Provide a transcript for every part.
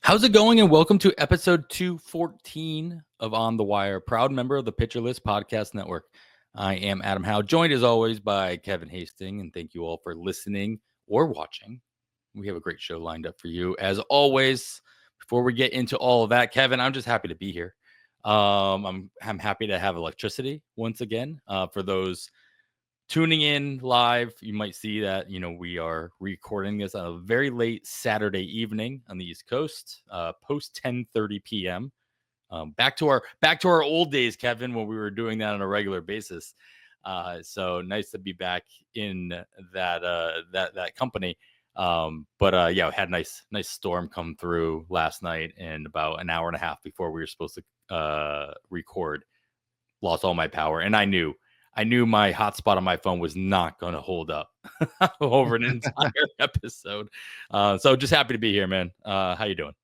How's it going? And welcome to episode 214 of On the Wire, proud member of the Pitcher List Podcast Network. I am Adam Howe, joined as always by Kevin Hasting, and thank you all for listening or watching. We have a great show lined up for you. As before we get into all of that, Kevin, I'm just happy to be here. I'm happy to have electricity once again. For those tuning in live, you might see that we are recording this on a very late Saturday evening on the East Coast, post 10:30 p.m. Back to our old days, Kevin, when we were doing that on a regular basis. So nice to be back in that company. Yeah, we had a nice storm come through last night, and about an hour and a half before we were supposed to record, lost all my power, and I knew my hotspot on my phone was not going to hold up over an entire episode. So just happy to be here, man. How you doing?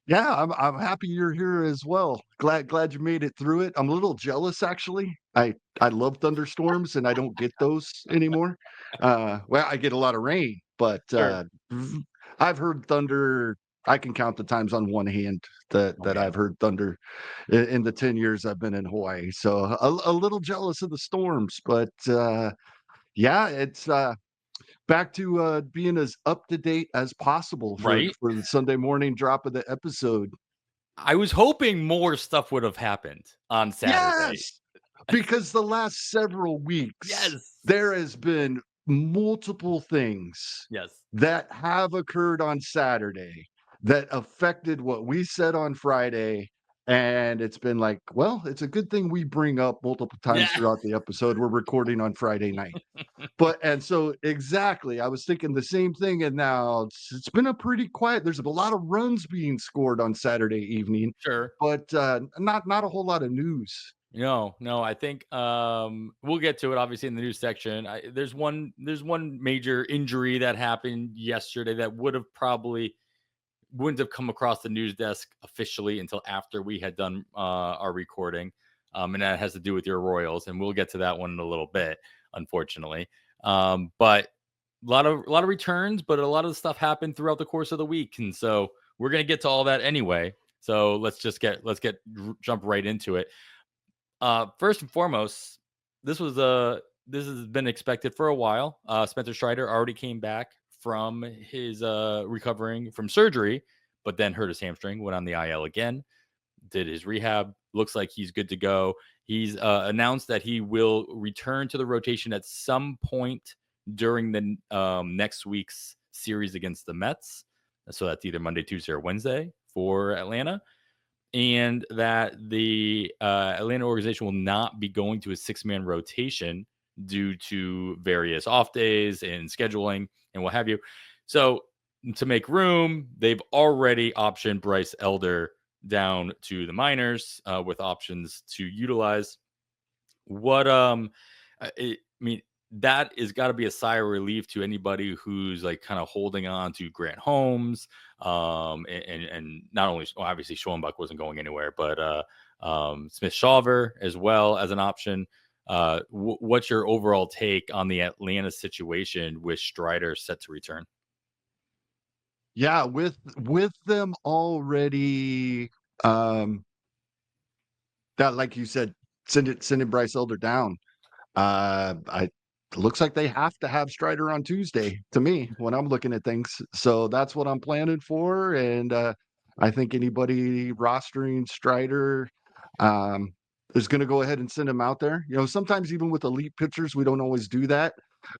Yeah, I'm happy you're here as well. Glad you made it through it. I'm a little jealous actually. I love thunderstorms and I don't get those anymore. Well, I get a lot of rain, but Sure. I've heard thunder. I can count the times on one hand that Oh, that yeah. I've heard thunder in the 10 years I've been in Hawaii. So a little jealous of the storms, but yeah, it's back to being as up to date as possible for Right. the Sunday morning drop of the episode. I was hoping more stuff would have happened on Saturday. Yes, because the last several weeks, Yes. there has been multiple things Yes. that have occurred on Saturday that affected what we said on Friday, and it's been like, well, it's a good thing we bring up multiple times Yeah. throughout the episode. We're recording on Friday night. But and so exactly, I was thinking the same thing, and now it's been a pretty quiet. There's a lot of runs being scored on Saturday evening, Sure. but not a whole lot of news. No, I think we'll get to it obviously in the news section. There's one major injury that happened yesterday that wouldn't have come across the news desk officially until after we had done our recording. And that has to do with your Royals, and we'll get to that one in a little bit, unfortunately. But a lot of returns, but a lot of the stuff happened throughout the course of the week, and so we're gonna get to all that anyway. So jump right into it. First and foremost, this has been expected for a while. Spencer Strider already came back from his recovering from surgery, but then hurt his hamstring, went on the IL again, did his rehab. Looks like he's good to go. He's announced that he will return to the rotation at some point during the next week's series against the Mets. So that's either Monday, Tuesday, or Wednesday for Atlanta, and that the Atlanta organization will not be going to a six-man rotation due to various off days and scheduling and what have you. So to make room, they've already optioned Bryce Elder down to the minors with options to utilize. What I mean, that is got to be a sigh of relief to anybody who's like kind of holding on to Grant Holmes, and not only obviously Schoenbach wasn't going anywhere, but Smith Shawver as well as an option. What's your overall take on the Atlanta situation with Strider set to return? Yeah, with them already, um, that like you said, sending Bryce Elder down. I looks like they have to have Strider on Tuesday to me when I'm looking at things. So that's what I'm planning for, and I think anybody rostering Strider is going to go ahead and send him out there. You know, sometimes even with elite pitchers, we don't always do that,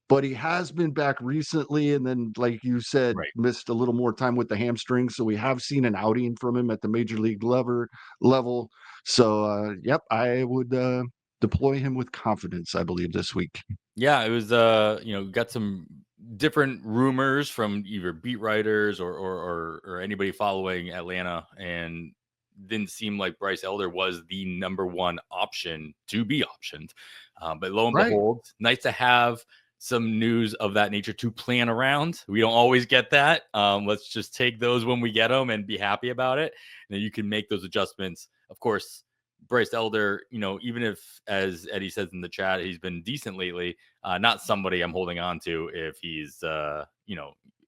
but he has been back recently, and then, like you said, Right. missed a little more time with the hamstring. So we have seen an outing from him at the major league level. So, yep, I would deploy him with confidence, I believe, this week. Yeah, it was got some different rumors from either beat writers or anybody following Atlanta, and didn't seem like Bryce Elder was the number one option to be optioned. But lo and Right. behold, nice to have some news of that nature to plan around. We don't always get that. Let's just take those when we get them and be happy about it. And then you can make those adjustments. Of course, Bryce Elder, even if, as Eddie says in the chat, he's been decent lately, not somebody I'm holding on to if he's,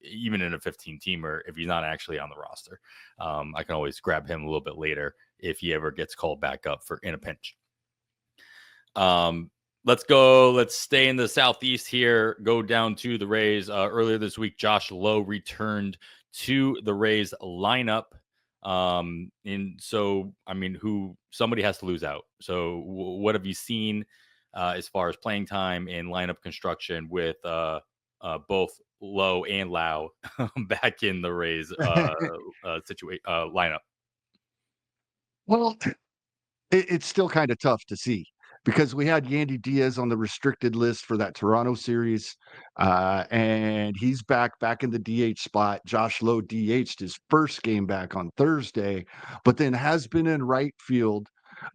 even in a 15-teamer if he's not actually on the roster. I can always grab him a little bit later if he ever gets called back up for in a pinch. Let's go. Let's stay in the Southeast here. Go down to the Rays. Earlier this week, Josh Lowe returned to the Rays lineup. And so, I mean, somebody has to lose out. So what have you seen as far as playing time and lineup construction with both Lowe and Lau back in the Rays lineup? Well, it's still kind of tough to see because we had Yandy Diaz on the restricted list for that Toronto series, and he's back in the DH spot. Josh Lowe DH'd his first game back on Thursday, but then has been in right field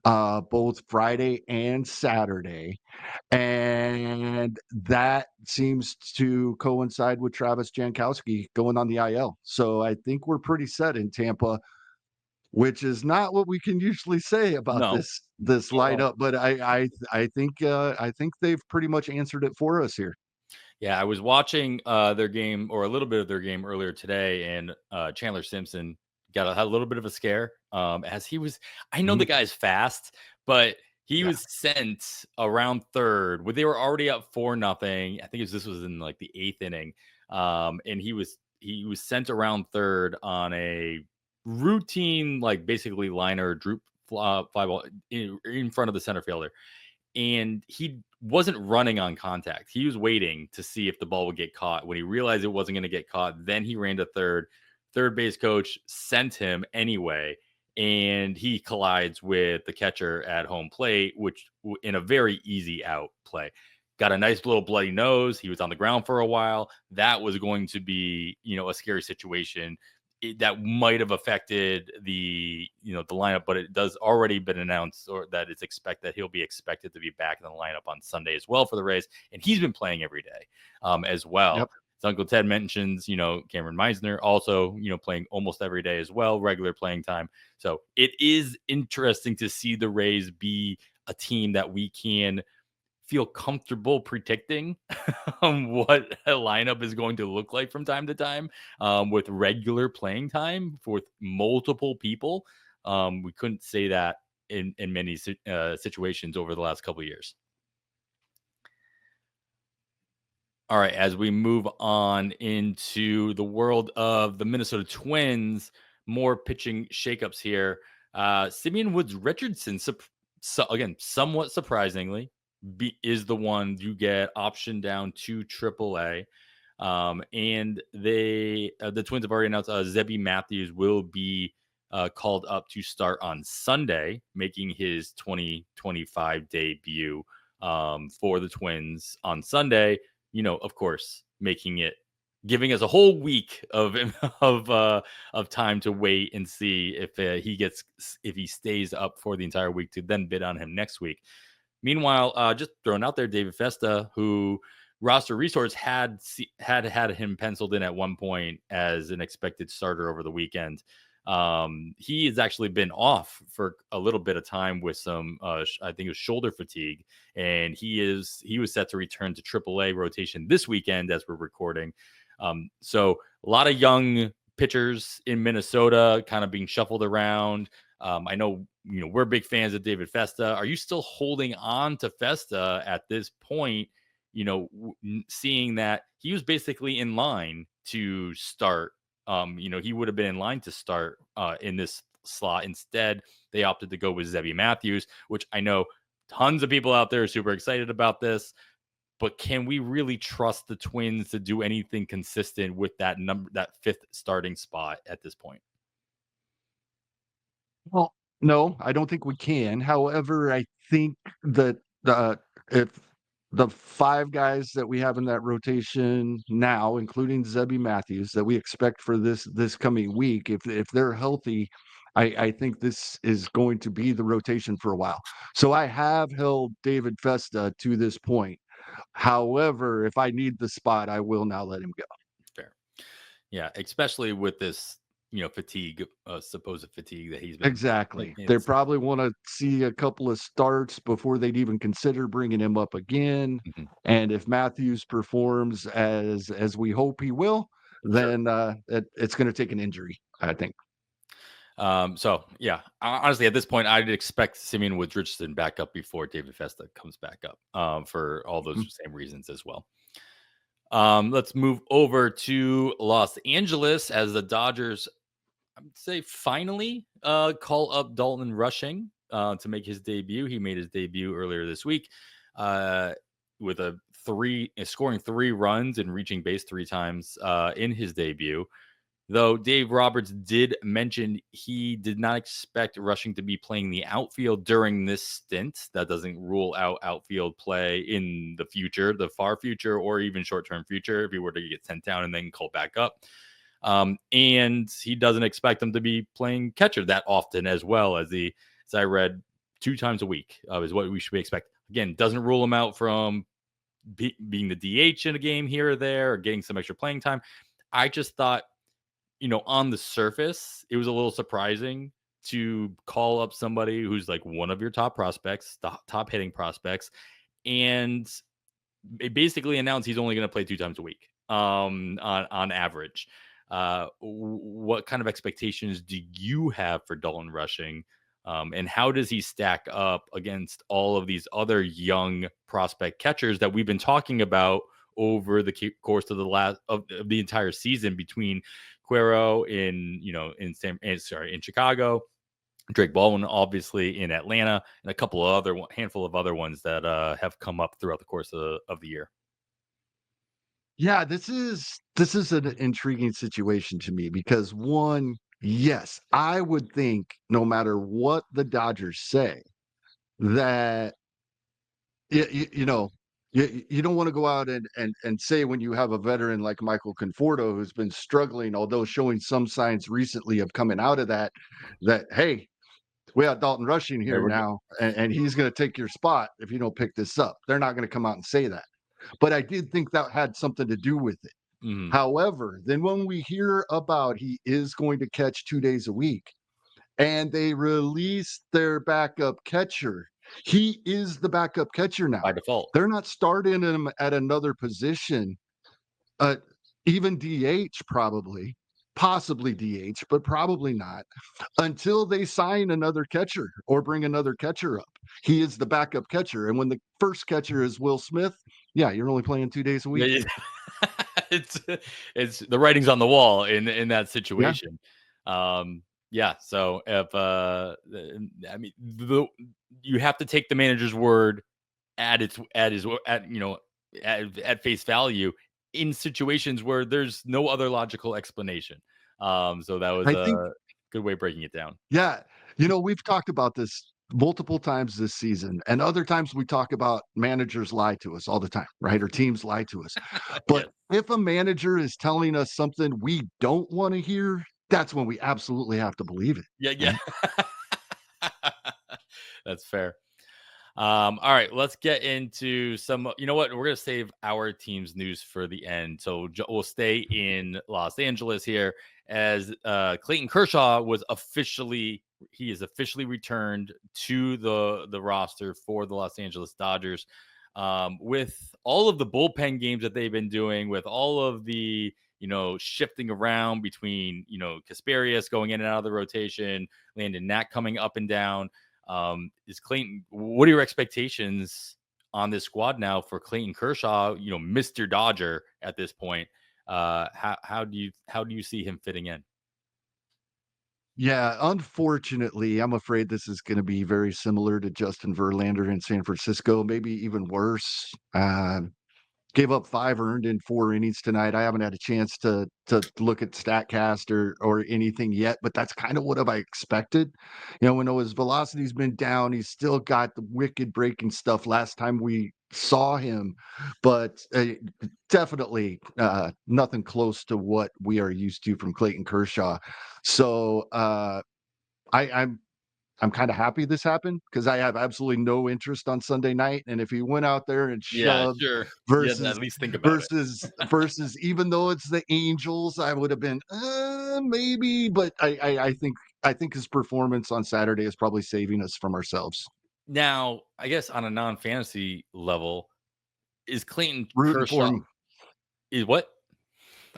both Friday and Saturday, and that seems to coincide with Travis Jankowski going on the IL. So I think we're pretty set in Tampa, which is not what we can usually say about No. this lineup, but I think they've pretty much answered it for us here. Yeah, I was watching their game, or a little bit of their game earlier today, and Chandler Simpson had a little bit of a scare as he was. I know the guy's fast, but he was sent around third. They were already up 4-0. I think this was in like the 8th inning, and he was sent around third on a routine, like basically liner droop fly ball in front of the center fielder, and he wasn't running on contact. He was waiting to see if the ball would get caught. When he realized it wasn't going to get caught, then he ran to third. Third base coach sent him anyway, and he collides with the catcher at home plate, which in a very easy out play. Got a nice little bloody nose. He was on the ground for a while. That was going to be, a scary situation. That might have affected the lineup, but it does already been announced, or that it's expected that he'll be expected to be back in the lineup on Sunday as well for the Rays, and he's been playing every day as well. Yep. So Uncle Ted mentions, Cameron Meisner also, playing almost every day as well, regular playing time. So it is interesting to see the Rays be a team that we can feel comfortable predicting what a lineup is going to look like from time to time with regular playing time for multiple people. We couldn't say that in many situations over the last couple of years. All right, as we move on into the world of the Minnesota Twins, more pitching shakeups here. Simeon Woods Richardson, again, somewhat surprisingly, is the one you get optioned down to AAA. And the Twins have already announced Zebby Matthews will be called up to start on Sunday, making his 2025 debut for the Twins on Sunday. Of course, giving us a whole week of time to wait and see if he stays up for the entire week to then bid on him next week. Meanwhile, just throwing out there, David Festa, who Roster Resource had him penciled in at one point as an expected starter over the weekend. He has actually been off for a little bit of time with some, I think it was shoulder fatigue, and he was set to return to AAA rotation this weekend as we're recording. So a lot of young pitchers in Minnesota kind of being shuffled around. I know, we're big fans of David Festa. Are you still holding on to Festa at this point? Seeing that he was basically in line to start. He would have been in line to start in this slot. Instead, they opted to go with Zebby Matthews, which I know tons of people out there are super excited about this. But can we really trust the Twins to do anything consistent with that 5th starting spot at this point? Well, no, I don't think we can. However, I think that if the 5 guys that we have in that rotation now, including Zebby Matthews, that we expect for this coming week, if they're healthy, I think this is going to be the rotation for a while. So I have held David Festa to this point. However, if I need the spot, I will now let him go. Fair. Yeah, especially with this, fatigue, supposed fatigue that he's been. Exactly. They probably want to see a couple of starts before they'd even consider bringing him up again. Mhm. And if Matthews performs as we hope he will, then it's going to take an injury, I think. So yeah, honestly, at this point, I'd expect Simeon with Richardson back up before David Festa comes back up, for all those same reasons as well. Let's move over to Los Angeles as the Dodgers, I would say, finally call up Dalton Rushing to make his debut. He made his debut earlier this week with scoring 3 runs and reaching base 3 times in his debut. Though Dave Roberts did mention he did not expect Rushing to be playing the outfield during this stint. That doesn't rule out outfield play in the future, the far future, or even short-term future if he were to get sent down and then called back up. And he doesn't expect him to be playing catcher that often as well, as I read 2 times a week is what we should expect. Again, doesn't rule him out from being the DH in a game here or there or getting some extra playing time. I just thought, on the surface, it was a little surprising to call up somebody who's like one of your top prospects, top hitting prospects, and basically announce he's only going to play 2 times a week on average. What kind of expectations do you have for Dalton Rushing? And how does he stack up against all of these other young prospect catchers that we've been talking about over the course of the entire season, between Cuero in Chicago, Drake Baldwin obviously in Atlanta, and a couple of handful of other ones that have come up throughout the course of the year. Yeah, this is an intriguing situation to me because, one, yes, I would think no matter what the Dodgers say, that you know, you don't want to go out and say, when you have a veteran like Michael Conforto who's been struggling, although showing some signs recently of coming out of that, hey, we have Dalton Rushing here now, and he's going to take your spot if you don't pick this up. They're not going to come out and say that. But I did think that had something to do with it. Mm-hmm. However, then when we hear about he is going to catch 2 days a week and they release their backup catcher, he is the backup catcher now. By default. They're not starting him at another position, even DH probably, possibly DH, but probably not, until they sign another catcher or bring another catcher up. He is the backup catcher. And when the first catcher is Will Smith, yeah, you're only playing 2 days a week. It's the writing's on the wall in that situation. Yeah. So if I mean, you have to take the manager's word at face value in situations where there's no other logical explanation. So that was a good way of breaking it down. Yeah. We've talked about this multiple times this season, and other times we talk about managers lie to us all the time, right? Or teams lie to us. But if a manager is telling us something we don't want to hear, that's when we absolutely have to believe it. Yeah. That's fair. All right, let's get into some. You know what? We're gonna save our team's news for the end, so we'll stay in Los Angeles here as Clayton Kershaw is officially returned to the roster for the Los Angeles Dodgers. With all of the bullpen games that they've been doing, with all of the shifting around between Kasperius going in and out of the rotation, Landon Knack coming up and down. Is Clayton? What are your expectations on this squad now for Clayton Kershaw? Mr. Dodger at this point. How do you see him fitting in? Yeah, unfortunately, I'm afraid this is going to be very similar to Justin Verlander in San Francisco, maybe even worse. Gave up 5 earned in 4 innings tonight. I haven't had a chance to look at StatCast or anything yet, but that's kind of what I expected. When his velocity's been down, he's still got the wicked breaking stuff last time we saw him, but definitely nothing close to what we are used to from Clayton Kershaw. So I'm kind of happy this happened because I have absolutely no interest on Sunday night. And if he went out there and shoved versus at least think about versus, even though it's the Angels, I would have been maybe. But I think his performance on Saturday is probably saving us from ourselves. Now, I guess on a non-fantasy level, is Clayton Rooting Kershaw for him. is what?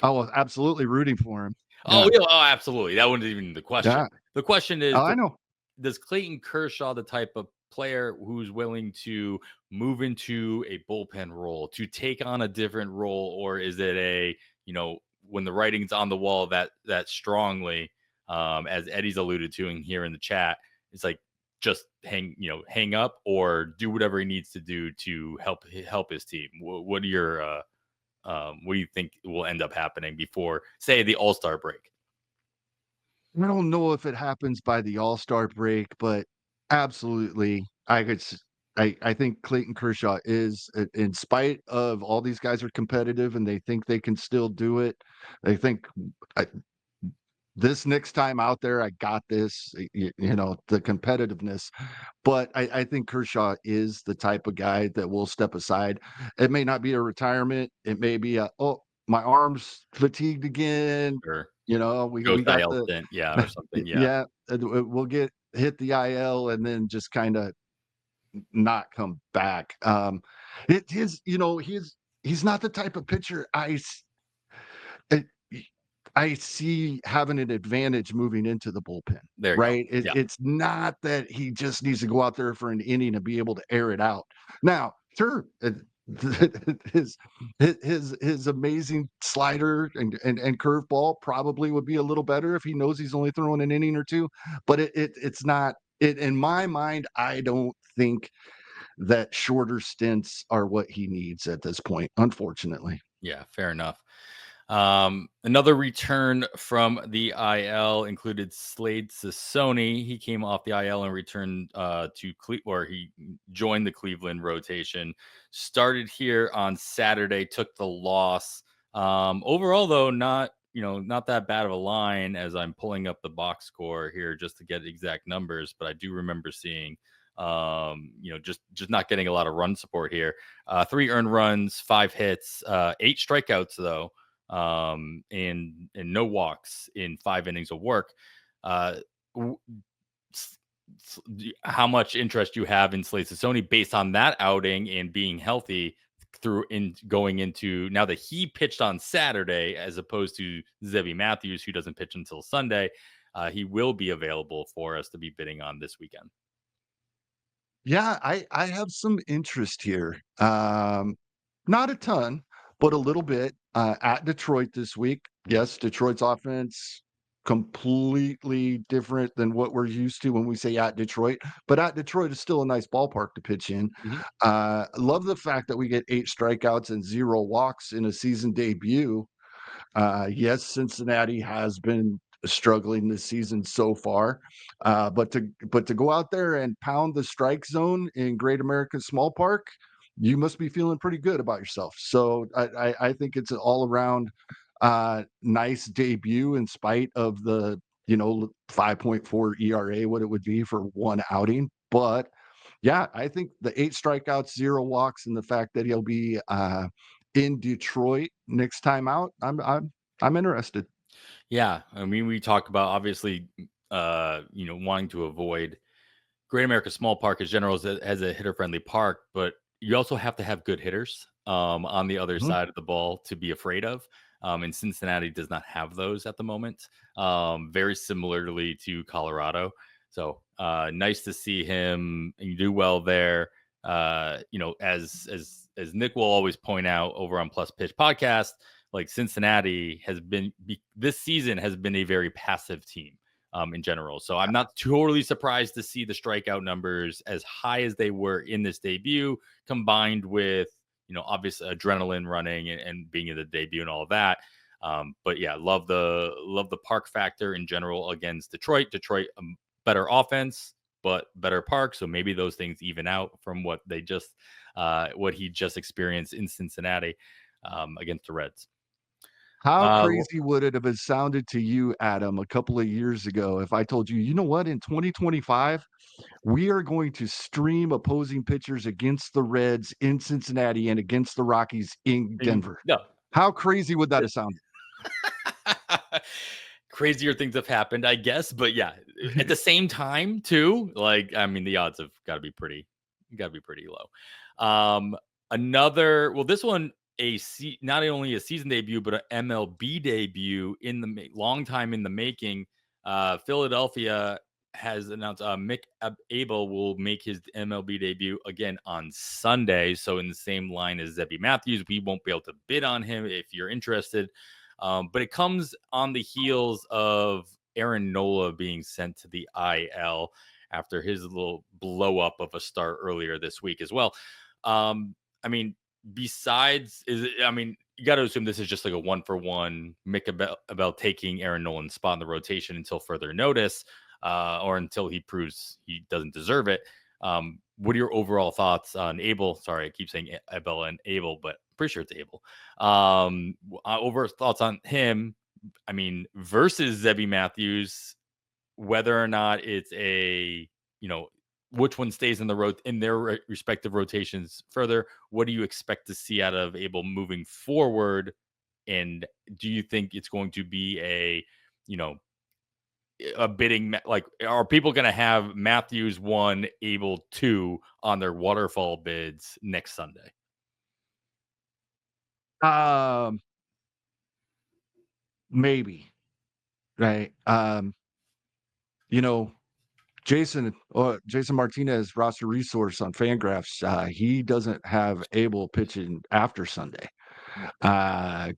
I was absolutely rooting for him. Oh, yeah, oh, absolutely. That wasn't even the question. Yeah. The question is, Oh, I know. does Clayton Kershaw the type of player who's willing to move into a bullpen role, to take on a different role, or is it a, when the writing's on the wall that strongly, as Eddie's alluded to in here in the chat, it's like just hang up or do whatever he needs to do to help his team. What are your what do you think will end up happening before, say, the All-Star break? I don't know if it happens by the All-Star break, but absolutely, I think Clayton Kershaw is, in spite of all these guys are competitive and they think they can still do it. They think I, this next time out there, I got this. The competitiveness. But I think Kershaw is the type of guy that will step aside. It may not be a retirement. It may be oh, my arm's fatigued again. Or We ghost got IL the stint, yeah, or something, yeah. yeah, we'll hit the IL and then just kind of not come back. He's not the type of pitcher I I see having an advantage moving into the bullpen, There you go. right? Yeah. It's not that he just needs to go out there for an inning and be able to air it out. Now, sure, his his amazing slider and curveball probably would be a little better if he knows he's only throwing an inning or two, but it's not it in my mind. I don't think that shorter stints are what he needs at this point, unfortunately. Yeah, fair enough. Another return from the IL included Slade CECCONI. He came off the IL and returned or he joined the Cleveland rotation. Started here on Saturday, took the loss. Overall, though, not that bad of a line as I'm pulling up the box score here just to get exact numbers, but I do remember seeing just not getting a lot of run support here. 3 earned runs, 5 hits, 8 strikeouts though, and no walks in 5 innings of work. How much interest you have in Slade CECCONI based on that outing and being healthy going into now that he pitched on Saturday as opposed to Zebby Matthews, who doesn't pitch until Sunday. He will be available for us to be bidding on this weekend. Yeah, I have some interest here. Not a ton, but a little bit. At Detroit this week. Yes, Detroit's offense completely different than what we're used to when we say at Detroit, but at Detroit is still a nice ballpark to pitch in. Mhm. Love the fact that we get 8 strikeouts and 0 walks in a season debut. Yes, Cincinnati has been struggling this season so far, but to go out there and pound the strike zone in Great American Small Park, you must be feeling pretty good about yourself. So I think it's an all around nice debut in spite of the 5.4 ERA, what it would be for one outing. But yeah, I think the 8 strikeouts, 0 walks, and the fact that he'll be in Detroit next time out, I'm interested. Yeah, I mean, we talk about obviously, wanting to avoid Great America Small Park as general as a hitter friendly park, but you also have to have good hitters on the other Mhm. side of the ball to be afraid of. And Cincinnati does not have those at the moment. Very similarly to Colorado. So nice to see him do well there. As Nick will always point out over on Plus Pitch Podcast, like Cincinnati this season has been a very passive team in general. So I'm not totally surprised to see the strikeout numbers as high as they were in this debut, combined with, obvious adrenaline running and being in the debut and all of that. But yeah, love the park factor in general against Detroit. Detroit, better offense, but better park. So maybe those things even out from what he just experienced in Cincinnati against the Reds. How Well, crazy would it have sounded to you, Adam, a couple of years ago if I told you, you know what, in 2025, we are going to stream opposing pitchers against the Reds in Cincinnati and against the Rockies in Denver? no, How crazy would that have sounded? crazier things have happened, I guess. But yeah, at the same time, too, like, I mean, the odds have got to be pretty low. Well, this one not only a season debut, but an MLB debut in the long time in the making. Philadelphia has announced Mick Abel will make his MLB debut again on Sunday. So in the same line as Zebby Matthews, we won't be able to bid on him if you're interested. But it comes on the heels of Aaron Nola being sent to the IL after his little blow up of a start earlier this week as well. I mean, besides, you got to assume this is just like a 1-for-1 Mick Abel taking Aaron Nolan's spot in the rotation until further notice, or until he proves he doesn't deserve it. What are your overall thoughts on Abel? Sorry, I keep saying Abel and Abel, but I'm pretty sure it's Abel. Overall thoughts on him, versus Zebby Matthews, whether or not it's a, which one stays in their respective rotations further. What do you expect to see out of Abel moving forward? And do you think it's going to be a bidding, like, are people going to have Matthews 1, Abel 2 on their waterfall bids next Sunday? Maybe, right? Jason Martinez, roster resource on Fangraphs, he doesn't have Abel pitching after Sunday.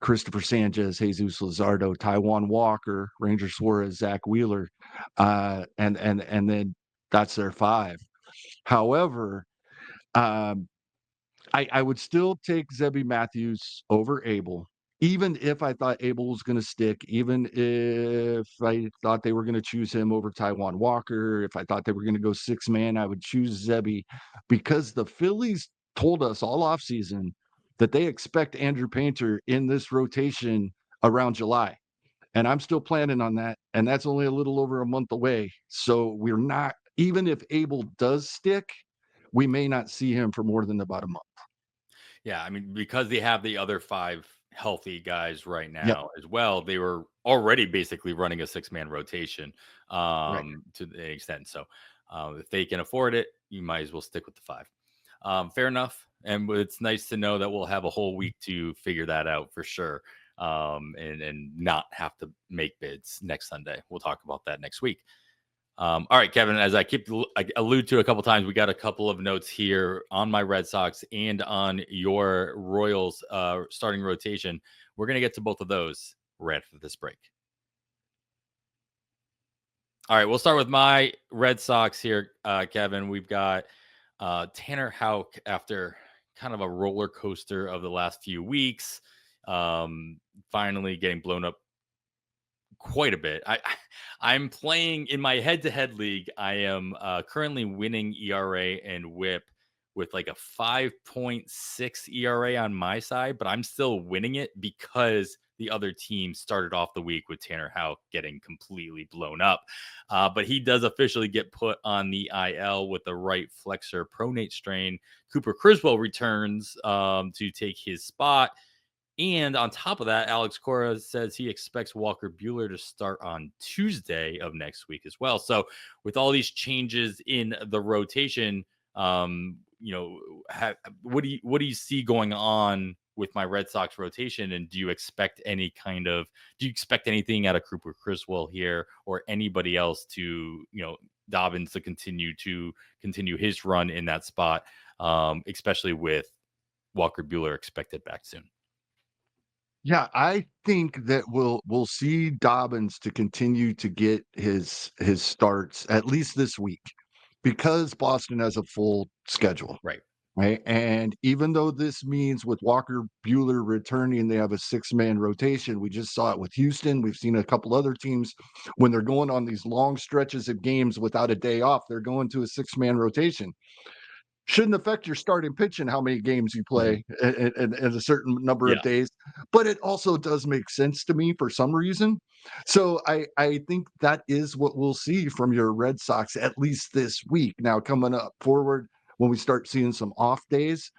Christopher Sanchez, Jesus Luzardo, Taijuan Walker, Ranger Suarez, Zach Wheeler, and then that's their 5. However, I would still take Zebby Matthews over Abel, even if I thought Abel was going to stick, even if I thought they were going to choose him over Taijuan Walker, if I thought they were going to go 6-man, I would choose Zebby, because the Phillies told us all offseason that they expect Andrew Painter in this rotation around July. And I'm still planning on that. And that's only a little over a month away. So we're not, even if Abel does stick, we may not see him for more than about a month. Yeah, because they have the other 5 healthy guys right now Yep. as well. They were already basically running a 6-man rotation Right. to an extent. So if they can afford it, you might as well stick with the 5. Fair enough. And it's nice to know that we'll have a whole week to figure that out for sure. And not have to make bids next Sunday. We'll talk about that next week. All right, Kevin, as I allude to a couple times, we got a couple of notes here on my Red Sox and on your Royals starting rotation. We're going to get to both of those right after this break. All right, we'll start with my Red Sox here, Kevin. We've got Tanner Houck, after kind of a roller coaster of the last few weeks, finally getting blown up quite a bit. I'm playing in my head-to-head league. I am currently winning ERA and WHIP with like a 5.6 ERA on my side, but I'm still winning it because the other team started off the week with Tanner Houck getting completely blown up. But he does officially get put on the IL with the right flexor pronate strain. Cooper Criswell returns to take his spot. And on top of that, Alex Cora says he expects Walker Buehler to start on Tuesday of next week as well. So with all these changes in the rotation, what do you see going on with my Red Sox rotation? And do you expect anything out of Cooper Criswell here, or anybody else to, Dobbins to continue his run in that spot, especially with Walker Buehler expected back soon? Yeah, I think that we'll see Dobbins to continue to get his starts at least this week, because Boston has a full schedule. Right. Right. And even though this means with Walker Buehler returning, they have a 6-man rotation. We just saw it with Houston. We've seen a couple other teams when they're going on these long stretches of games without a day off, they're going to a 6-man rotation. Shouldn't affect your starting pitch and how many games you play in a certain number of days. But it also does make sense to me for some reason. So I think that is what we'll see from your Red Sox, at least this week. Now, coming up forward, when we start seeing some off days,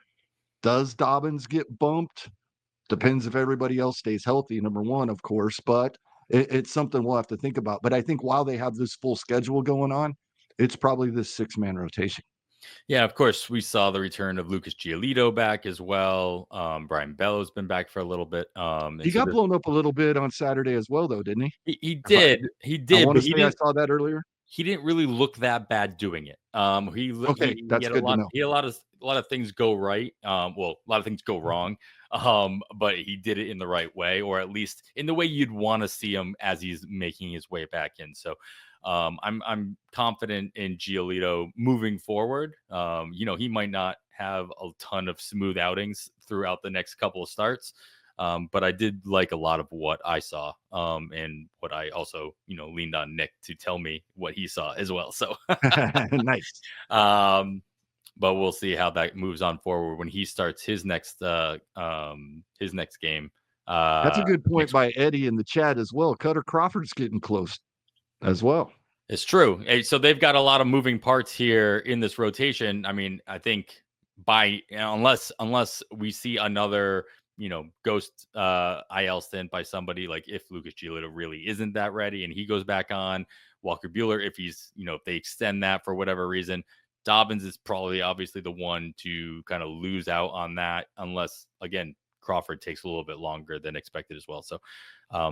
does Dobbins get bumped? Depends if everybody else stays healthy, number one, of course. But it's something we'll have to think about. But I think while they have this full schedule going on, it's probably this 6-man rotation. Yeah, of course, we saw the return of Lucas Giolito back as well. Brian Bellows been back for a little bit. He And so got blown up a little bit on Saturday as well, though, didn't he? he If I did, he I did, wanna but he say I didn't saw that earlier. he didn't really look that bad doing it. Okay, He that's had a good to lot know. he had a lot of things go right. Well, a lot of things go wrong. But he did it in the right way, or at least in the way you'd want to see him as he's making his way back in. So I'm confident in Giolito moving forward. He might not have a ton of smooth outings throughout the next couple of starts. But I did like a lot of what I saw, and what I also, leaned on Nick to tell me what he saw as well. So, Nice. um, but we'll see how that moves on forward when he starts his next game. That's a good point Next by Eddie in the chat as well. Cutter Crawford's getting close as well. It's true. So they've got a lot of moving parts here in this rotation. I mean, I think unless we see another, ghost IL stint by somebody, like if Lucas Giolito really isn't that ready and he goes back on, Walker Buehler, if he's, if they extend that for whatever reason, Dobbins is probably obviously the one to kind of lose out on that, unless again Crawford takes a little bit longer than expected as well. So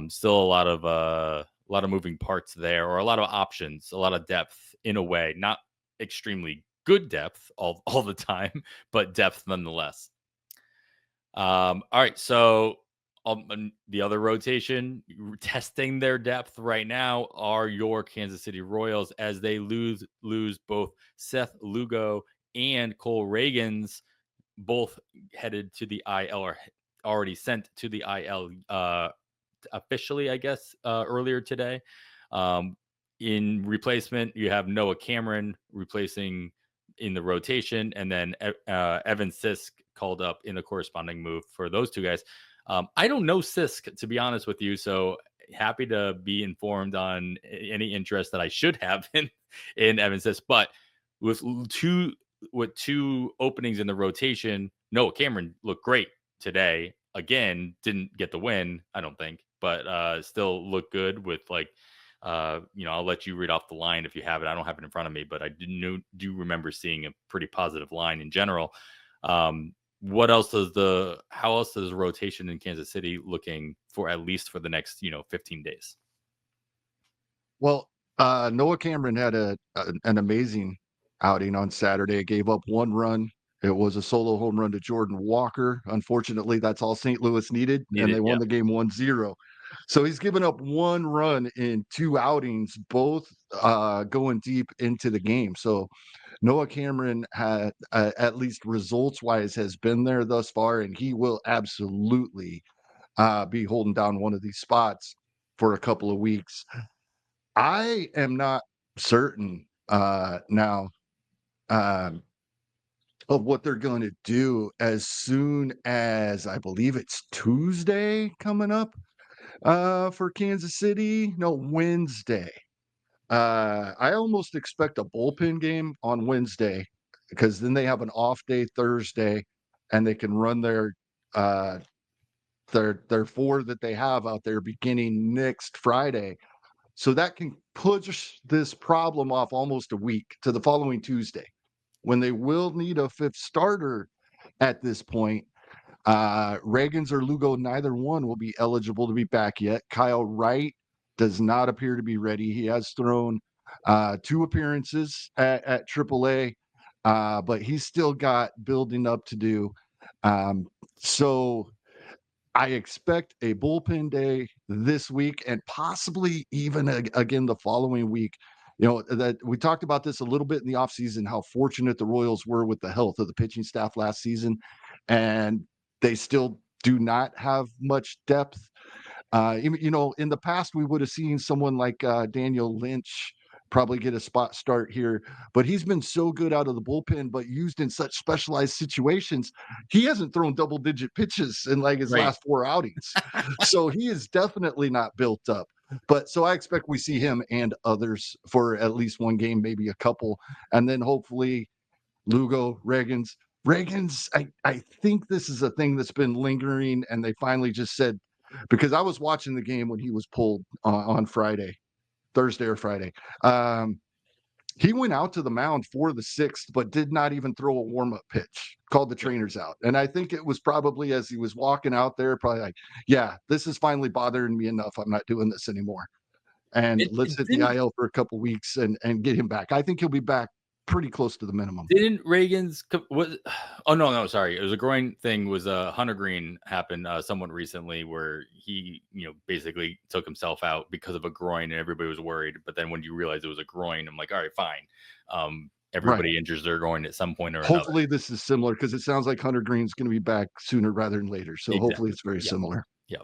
still a lot of moving parts there, or a lot of options, a lot of depth in a way, not extremely good depth all the time, but depth nonetheless. All right, so the other rotation testing their depth right now are your Kansas City Royals, as they lose both Seth Lugo and Cole Reagans, both headed to the IL, or already sent to the IL officially, I guess, earlier today. In replacement, you have Noah Cameron replacing in the rotation, and then Evan Sisk called up in the corresponding move for those two guys. I don't know Sisk, to be honest with you, so happy to be informed on any interest that I should have in Evan Sisk. But with two openings in the rotation, Noah Cameron looked great today. Again, didn't get the win, I don't think, but still looked good with I'll let you read off the line if you have it. I don't have it in front of me, but I do remember seeing a pretty positive line in general. How else does the rotation in Kansas City looking for, at least for the next 15 days? Well, Noah Cameron had an amazing outing on Saturday. Gave up 1 run. It was a solo home run to Jordan Walker. Unfortunately, that's all St. Louis needed, and they Yeah. won the game 1-0. So he's given up 1 run in 2 outings, both going deep into the game. So Noah Cameron had, at least results-wise, has been there thus far, and he will absolutely be holding down one of these spots for a couple of weeks. I am not certain now um, of what they're going to do as soon as, I believe it's Tuesday coming up for Kansas City. No, Wednesday. I almost expect a bullpen game on Wednesday, because then they have an off day Thursday, and they can run uh, their 4 that they have out there beginning next Friday. So that can push this problem off almost a week to the following Tuesday, when they will need a 5th starter at this point. Reagans or Lugo, neither one will be eligible to be back yet. Kyle Wright does not appear to be ready. He has thrown 2 appearances at AAA, but he's still got building up to do. So I expect a bullpen day this week, and possibly even again the following week. That we talked about this a little bit in the offseason, how fortunate the Royals were with the health of the pitching staff last season, and they still do not have much depth. In the past, we would have seen someone like Daniel Lynch probably get a spot start here, but he's been so good out of the bullpen, but used in such specialized situations. He hasn't thrown double-digit pitches in like his Right. last 4 outings, so he is definitely not built up. But so I expect we see him and others for at least 1 game, maybe a couple, and then hopefully Lugo, Reagans. I think this is a thing that's been lingering, and they finally just said, because I was watching the game when he was pulled on Thursday or Friday. He went out to the mound for the 6th, but did not even throw a warm-up pitch, called the trainers out. And I think it was probably as he was walking out there, probably like, yeah, this is finally bothering me enough. I'm not doing this anymore. And let's It hit the didn't IL for a couple weeks and get him back. I think he'll be back pretty close to the minimum. Didn't Reagan's was oh no, sorry. It was a groin thing. Was Hunter Green happened somewhat recently where he, basically took himself out because of a groin and everybody was worried. But then when you realize it was a groin, I'm like, all right, fine. Everybody injures their groin at some point or another. Hopefully this is similar because it sounds like Hunter Green's going to be back sooner rather than later. So hopefully it's very similar. Yeah.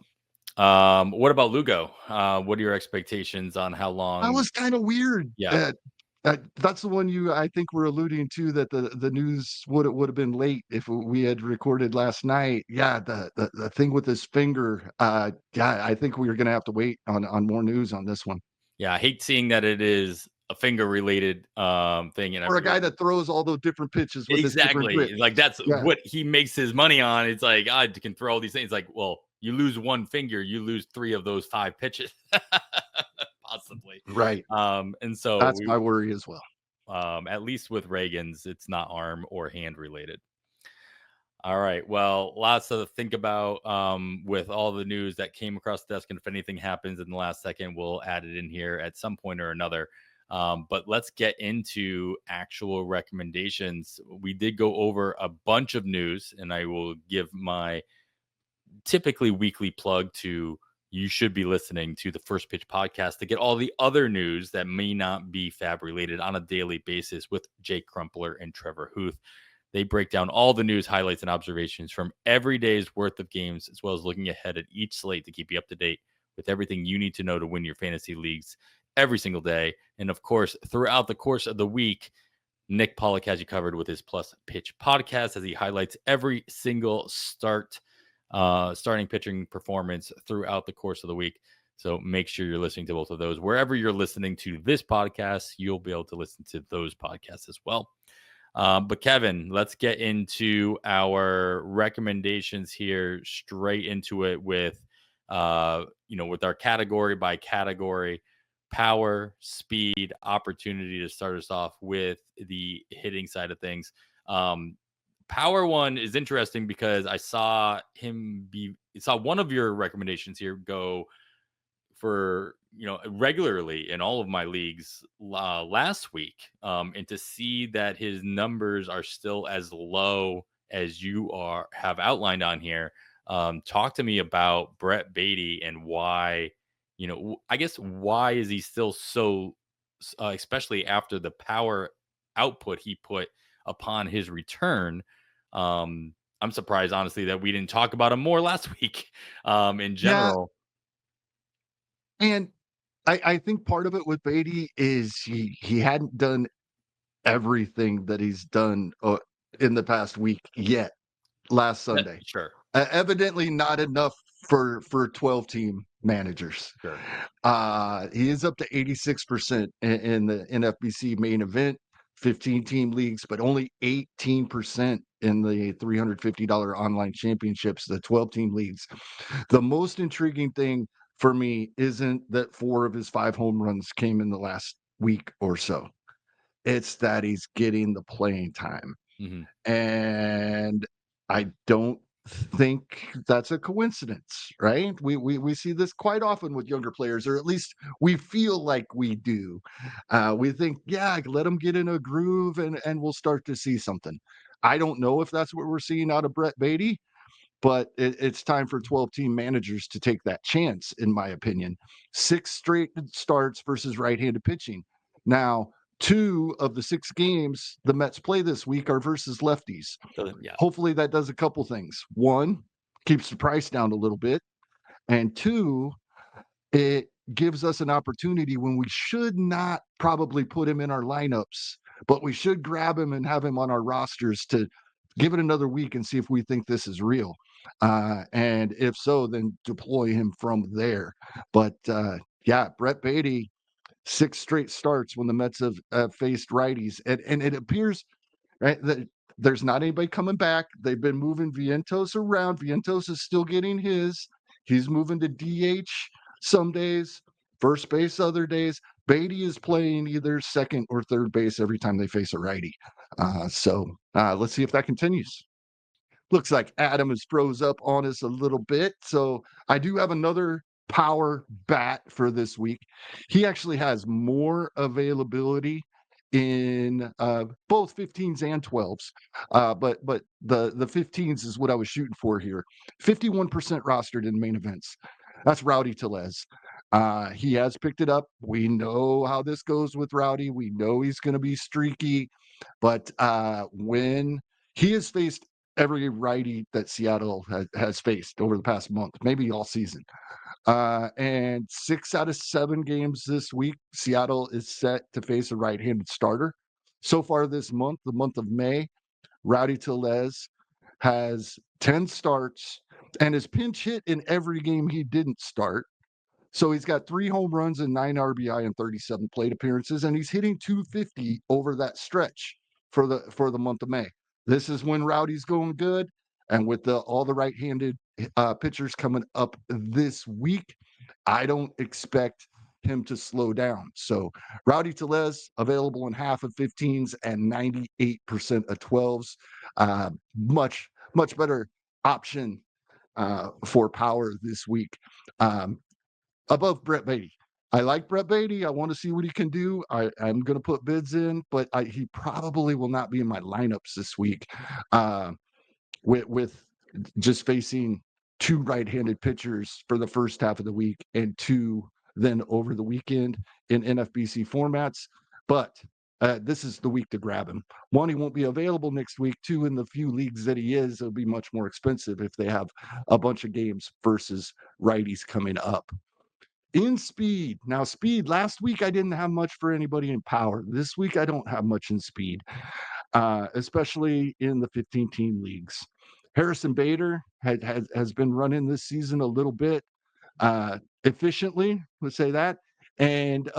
What about Lugo? What are your expectations on how long? That was kind of weird. Yeah. That's the one I think we're alluding to, that the news would have been late if we had recorded last night. Yeah, the thing with his finger. Yeah, I think we are going to have to wait on more news on this one. Yeah, I hate seeing that it is a finger related thing, and for a guy that throws all those different pitches with exactly like that's what he makes his money on. It's like, I can throw all these things. Like, well, you lose one finger, you lose 3 of those 5 pitches. Possibly. Right. And so that's my worry as well. At least with Reagan's, it's not arm or hand related. All right. Well, lots to think about with all the news that came across the desk. And if anything happens in the last second, we'll add it in here at some point or another. But let's get into actual recommendations. We did go over a bunch of news, and I will give my typically weekly plug to you should be listening to the First Pitch podcast to get all the other news that may not be FAAB related on a daily basis with Jake Crumpler and Trevor Huth. They break down all the news, highlights, and observations from every day's worth of games, as well as looking ahead at each slate to keep you up to date with everything you need to know to win your fantasy leagues every single day. And of course, throughout the course of the week, Nick Pollock has you covered with his Plus Pitch podcast as he highlights every single starting pitching performance throughout the course of the week. So make sure you're listening to both of those. Wherever you're listening to this podcast, you'll be able to listen to those podcasts as well. But Kevin, let's get into our recommendations here, straight into it with, with our category by category, power, speed, opportunity to start us off with the hitting side of things. Power one is interesting because I saw one of your recommendations here go for, regularly in all of my leagues last week. And to see that his numbers are still as low as you have outlined on here. Talk to me about Brett Baty and why, I guess, why is he still so, especially after the power output he put upon his return. I'm surprised, honestly, that we didn't talk about him more last week in general. Yeah. And I think part of it with Baty is he hadn't done everything that he's done in the past week yet. Last Sunday. Sure. Evidently not enough for 12-team managers. Sure. He is up to 86% in the NFBC main event, 15-team leagues, but only 18% in the $350 online championships, the 12-team leagues. The most intriguing thing for me isn't that 4 of his 5 home runs came in the last week or so. It's that he's getting the playing time. Mm-hmm. And I don't think that's a coincidence, right? We see this quite often with younger players, or at least we feel like we do. We think, yeah, let them get in a groove and we'll start to see something. I don't know if that's what we're seeing out of Brett Baty, but it's time for 12-team managers to take that chance, in my opinion. 6 straight starts versus right-handed pitching. Now, 2 of the 6 games the Mets play this week are versus lefties. Yeah. Hopefully that does a couple things. 1, keeps the price down a little bit. And 2, it gives us an opportunity when we should not probably put him in our lineups, but we should grab him and have him on our rosters to give it another week and see if we think this is real. And if so, then deploy him from there. But yeah, Brett Baty, 6 straight starts when the Mets have faced righties. And it appears, right, that there's not anybody coming back. They've been moving Vientos around. Vientos is still getting his. He's moving to DH some days, first base other days. Beatty is playing either second or third base every time they face a righty. Let's see if that continues. Looks like Adam has froze up on us a little bit. So I do have another power bat for this week. He actually has more availability in both 15s and 12s. But the 15s is what I was shooting for here. 51% rostered in main events. That's Rowdy Tellez. He has picked it up. We know how this goes with Rowdy. We know he's going to be streaky, but when he has faced every righty that Seattle has faced over the past month, maybe all season. And 6 out of 7 games this week, Seattle is set to face a right-handed starter. So far this month, the month of May, Rowdy Tellez has 10 starts and is pinch hit in every game he didn't start. So he's got 3 home runs and 9 RBI and 37 plate appearances, and he's hitting 250 over that stretch for the month of May. This is when Rowdy's going good, and with all the right-handed pitchers coming up this week, I don't expect him to slow down. So Rowdy Tellez available in half of 15s and 98% of 12s. Much better option for power this week. Above Brett Beatty. I like Brett Beatty. I want to see what he can do. I'm going to put bids in, but he probably will not be in my lineups this week. With just facing 2 right-handed pitchers for the first half of the week and 2 then over the weekend in NFBC formats. But this is the week to grab him. 1, he won't be available next week. 2, in the few leagues that he is, it'll be much more expensive if they have a bunch of games versus righties coming up. In speed. Now, speed, last week I didn't have much for anybody in power. This week I don't have much in speed, especially in the 15-team leagues. Harrison Bader has been running this season a little bit efficiently, let's say that. And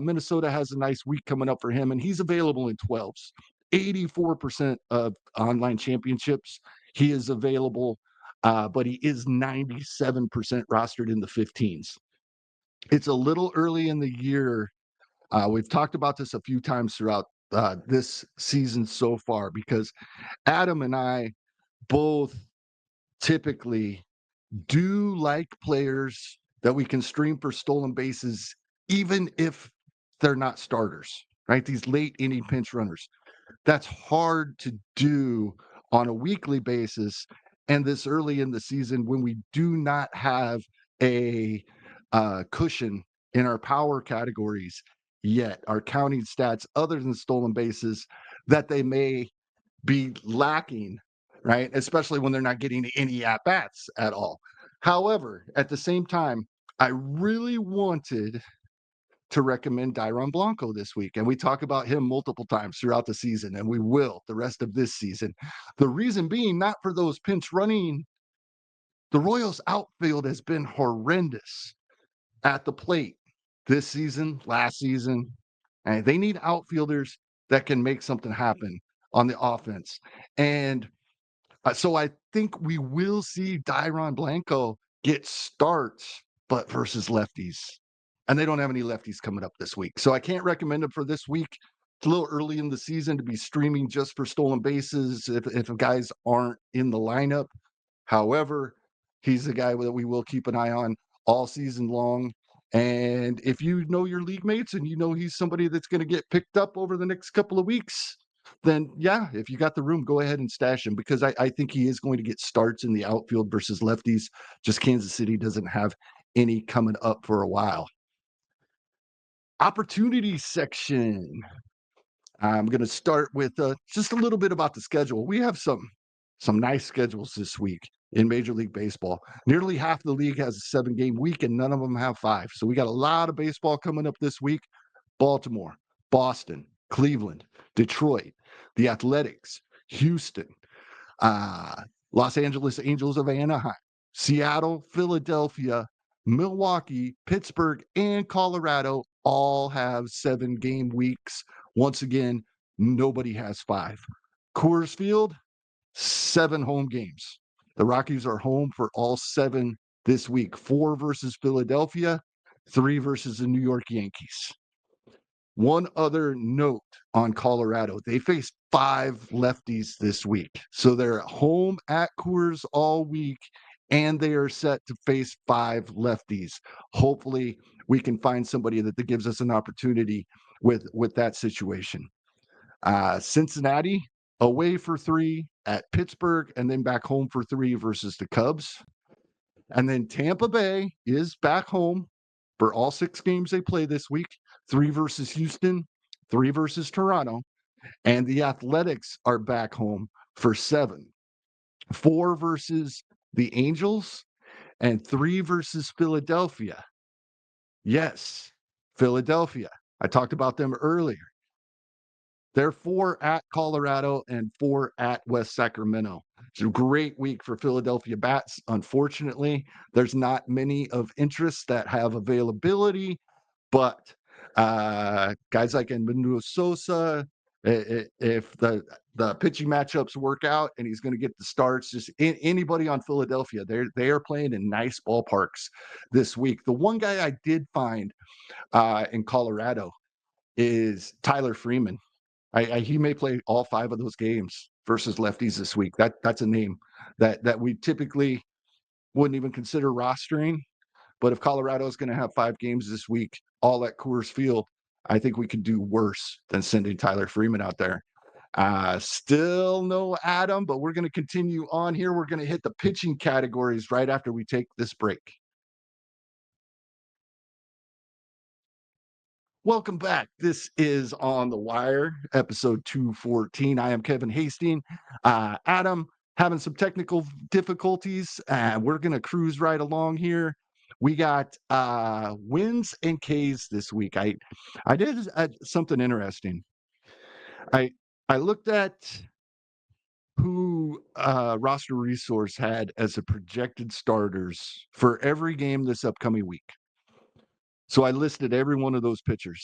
Minnesota has a nice week coming up for him, and he's available in 12s. 84% of online championships, he is available, but he is 97% rostered in the 15s. It's a little early in the year. We've talked about this a few times throughout this season so far, because Adam and I both typically do like players that we can stream for stolen bases, even if they're not starters, right? These late inning pinch runners. That's hard to do on a weekly basis. And this early in the season, when we do not have a cushion in our power categories yet, our counting stats other than stolen bases that they may be lacking, right? Especially when they're not getting any at-bats at all. However, at the same time, I really wanted to recommend DAIRON BLANCO this week, and we talk about him multiple times throughout the season, and we will the rest of this season. The reason being, not for those pinch running. The Royals outfield has been horrendous at the plate this season, last season, and they need outfielders that can make something happen on the offense. And so I think we will see DAIRON BLANCO get starts, but versus lefties. And they don't have any lefties coming up this week. So I can't recommend him for this week. It's a little early in the season to be streaming just for stolen bases if guys aren't in the lineup. However, he's a guy that we will keep an eye on all season long. And if you know your league mates and you know he's somebody that's going to get picked up over the next couple of weeks, then yeah, if you got the room, go ahead and stash him, because I think he is going to get starts in the outfield versus lefties. Just Kansas City doesn't have any coming up for a while. Opportunity section. I'm going to start with just a little bit about the schedule. We have some nice schedules this week in Major League Baseball. Nearly half the league has a 7-game week, and none of them have 5. So we got a lot of baseball coming up this week. Baltimore, Boston, Cleveland, Detroit, the Athletics, Houston, Los Angeles Angels of Anaheim, Seattle, Philadelphia, Milwaukee, Pittsburgh, and Colorado all have 7-game weeks. Once again, nobody has 5. Coors Field, 7 home games. The Rockies are home for all 7 this week. 4 versus Philadelphia, 3 versus the New York Yankees. One other note on Colorado, they face 5 lefties this week. So they're at home at Coors all week, and they are set to face 5 lefties. Hopefully, we can find somebody that gives us an opportunity with that situation. Cincinnati away for 3 at Pittsburgh, and then back home for 3 versus the Cubs. And then Tampa Bay is back home for all 6 games they play this week, 3 versus Houston, 3 versus Toronto, and the Athletics are back home for 7, 4 versus the Angels, and 3 versus Philadelphia. Yes, Philadelphia. I talked about them earlier. They're 4 at Colorado and 4 at West Sacramento. It's a great week for Philadelphia bats. Unfortunately, there's not many of interest that have availability, but guys like Emmanuel Sosa, if the pitching matchups work out and he's going to get the starts, just anybody on Philadelphia, they are playing in nice ballparks this week. The one guy I did find in Colorado is Tyler Freeman. He may play all 5 of those games versus lefties this week. That's a name that we typically wouldn't even consider rostering. But if Colorado is going to have 5 games this week, all at Coors Field, I think we could do worse than sending Tyler Freeman out there. Still no Adam, but we're going to continue on here. We're going to hit the pitching categories right after we take this break. Welcome back. This is On the Wire, episode 214. I am Kevin Hasting. Adam having some technical difficulties. We're going to cruise right along here. We got wins and Ks this week. I did something interesting. I looked at who Roster Resource had as a projected starters for every game this upcoming week. So I listed every one of those pitchers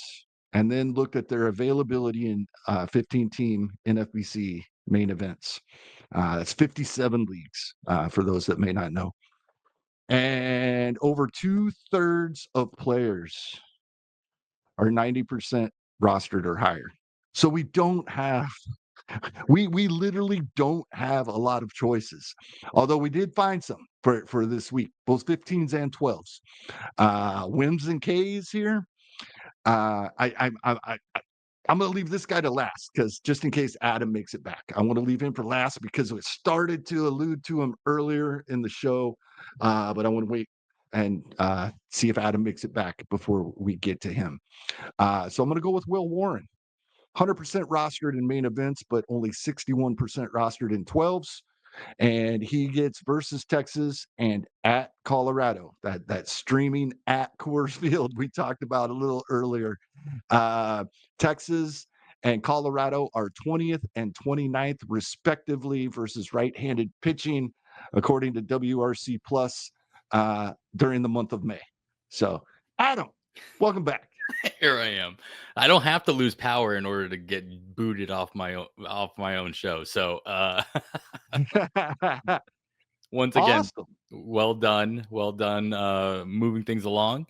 and then looked at their availability in 15-team NFBC main events. That's 57 leagues for those that may not know. And over 2/3 of players are 90% rostered or higher. So we don't have, we literally don't have a lot of choices. Although we did find some for this week, both 15s and 12s. Wins and Ks here. I'm going to leave this guy to last because just in case Adam makes it back, I want to leave him for last because it started to allude to him earlier in the show, but I want to wait and see if Adam makes it back before we get to him. So I'm going to go with Will Warren. 100% rostered in main events, but only 61% rostered in 12s. And he gets versus Texas and at Colorado, that streaming at Coors Field we talked about a little earlier. Texas and Colorado are 20th and 29th respectively versus right-handed pitching, according to WRC Plus, during the month of May. So, Adam, welcome back. Here I am. I don't have to lose power in order to get booted off my own show. So once again, Awesome. well done, moving things along.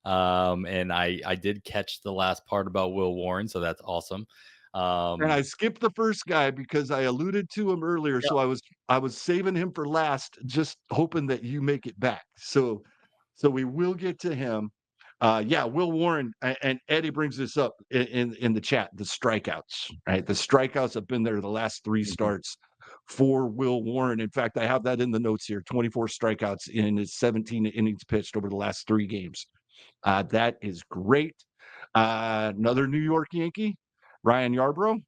And I did catch the last part about Will Warren, so that's awesome. And I skipped the first guy because I alluded to him earlier, Yeah. so I was saving him for last, just hoping that you make it back. So we will get to him. Yeah, Will Warren, and Eddie brings this up in the chat, the strikeouts, right? The strikeouts have been there the last 3 starts for Will Warren. In fact, I have that in the notes here, 24 strikeouts in his 17 innings pitched over the last 3 games. That is great. Another New York Yankee, Ryan Yarbrough.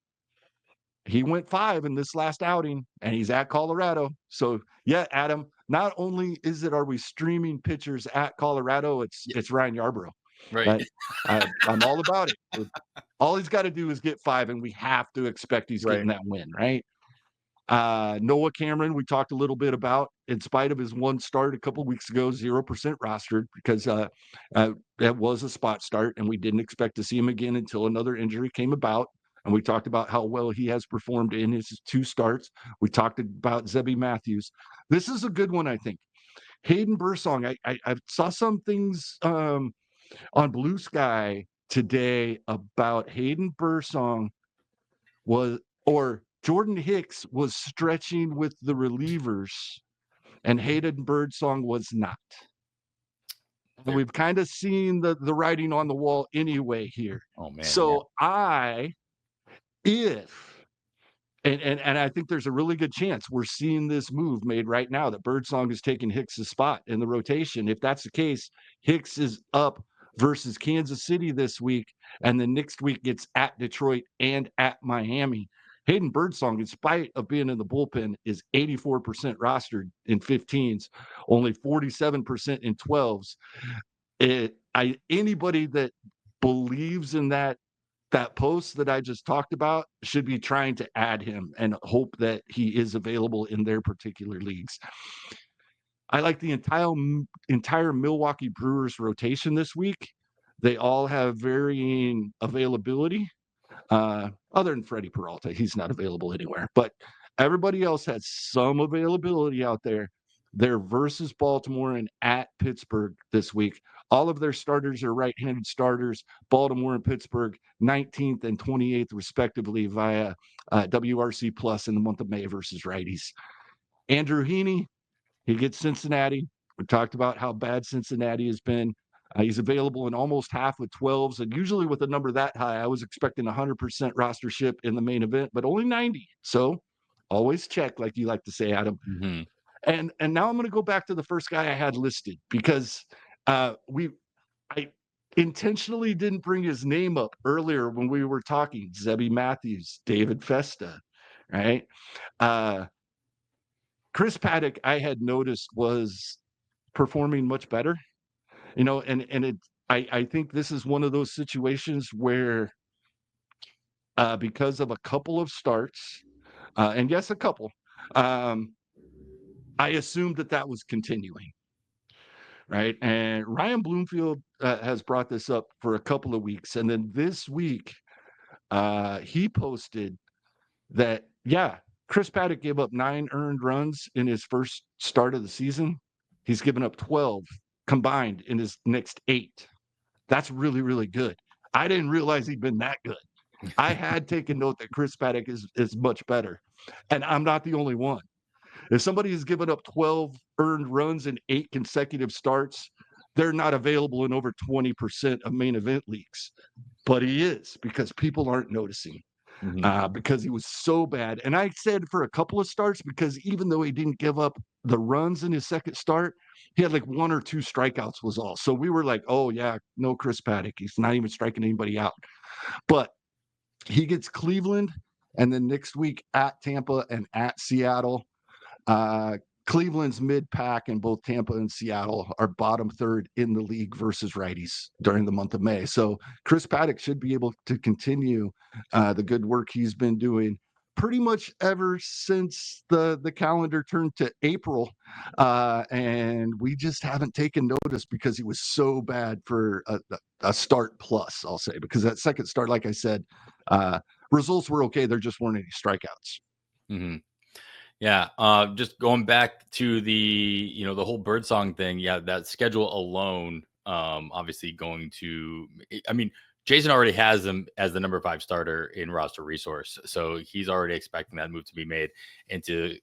He went 5 in this last outing, and he's at Colorado. So, yeah, Adam, not only are we streaming pitchers at Colorado, it's Ryan Yarbrough. Right. I'm all about it. All he's got to do is get 5, and we have to expect he's getting that win, right? Noah Cameron, we talked a little bit about, in spite of his 1 start a couple weeks ago, 0% rostered because that was a spot start, and we didn't expect to see him again until another injury came about. And we talked about how well he has performed in his 2 starts. We talked about Zebby Matthews. This is a good one, I think. Hayden BIRDSONG, I saw some things on Blue Sky today about Hayden Birdsong or Jordan Hicks was stretching with the relievers and Hayden Birdsong was not. And we've kind of seen the writing on the wall anyway here. Oh man. So if and I think there's a really good chance we're seeing this move made right now that Birdsong is taking Hicks's spot in the rotation. If that's the case, Hicks is up versus Kansas City this week, and the next week gets at Detroit and at Miami. Hayden Birdsong, in spite of being in the bullpen, is 84% rostered in 15s, only 47% in 12s. Anybody that believes in that post that I just talked about should be trying to add him and hope that he is available in their particular leagues. I like the entire Milwaukee Brewers rotation this week. They all have varying availability. Other than Freddie Peralta, he's not available anywhere. But everybody else has some availability out there. They're versus Baltimore and at Pittsburgh this week. All of their starters are right-handed starters. Baltimore and Pittsburgh, 19th and 28th, respectively, via WRC Plus in the month of May versus righties. Andrew Heaney, he gets Cincinnati. We talked about how bad Cincinnati has been. He's available in almost half with 12s, and usually with a number that high, I was expecting 100% rostership in the main event, but only 90. So always check, like you like to say, Adam. Mm-hmm. And now I'm going to go back to the first guy I had listed because I intentionally didn't bring his name up earlier when we were talking. Zebby Matthews, David Festa, right? Chris Paddack, I had noticed, was performing much better, and I think this is one of those situations where because of a couple of starts, and yes, a couple, I assumed that was continuing, right? And Ryan Bloomfield has brought this up for a couple of weeks, and then this week he posted that, Chris Paddack gave up 9 earned runs in his first start of the season. He's given up 12 combined in his next 8. That's really, really good. I didn't realize he'd been that good. I had taken note that Chris Paddack is much better, and I'm not the only one. If somebody has given up 12 earned runs in 8 consecutive starts, they're not available in over 20% of main event leagues. But he is, because people aren't noticing. Because he was so bad. And I said for a couple of starts, because even though he didn't give up the runs in his second start, he had like 1 or 2 strikeouts was all. So we were like, oh yeah, no Chris Paddack. He's not even striking anybody out. But he gets Cleveland, and then next week at Tampa and at Seattle. Cleveland's mid-pack, and both Tampa and Seattle are bottom third in the league versus righties during the month of May. So Chris Paddack should be able to continue the good work he's been doing pretty much ever since the calendar turned to April. And we just haven't taken notice because he was so bad for a start plus, I'll say, because that second start, like I said, results were okay. There just weren't any strikeouts. Mm-hmm. Yeah, just going back to the the whole Birdsong thing. Yeah, that schedule alone, obviously going to. I mean, Jason already has him as the number 5 starter in roster resource, so he's already expecting that move to be made. And to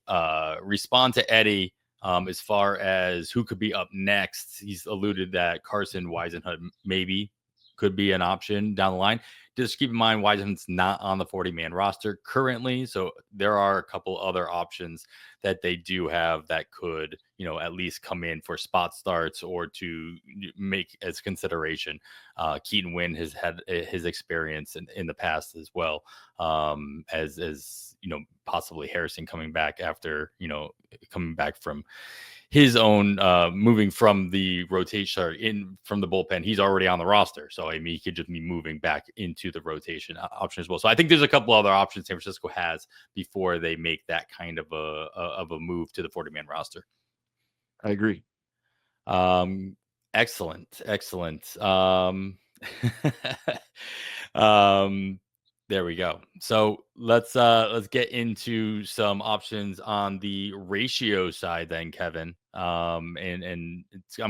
respond to Eddie, as far as who could be up next, he's alluded that Carson Weisenhunt maybe could be an option down the line. Just keep in mind, Weisenhunt's not on the 40-man roster currently, so there are a couple other options that they do have that could, at least come in for spot starts or to make as consideration. Keaton Wynn has had his experience in the past as well, as possibly Harrison coming back after, coming back from his own moving from the rotation from the bullpen. He's already on the roster, so I mean he could just be moving back into the rotation option as well. So I think there's a couple other options San Francisco has before they make that kind of a move to the 40-man roster. I agree. Excellent. There we go. So let's get into some options on the ratio side then, Kevin. I'm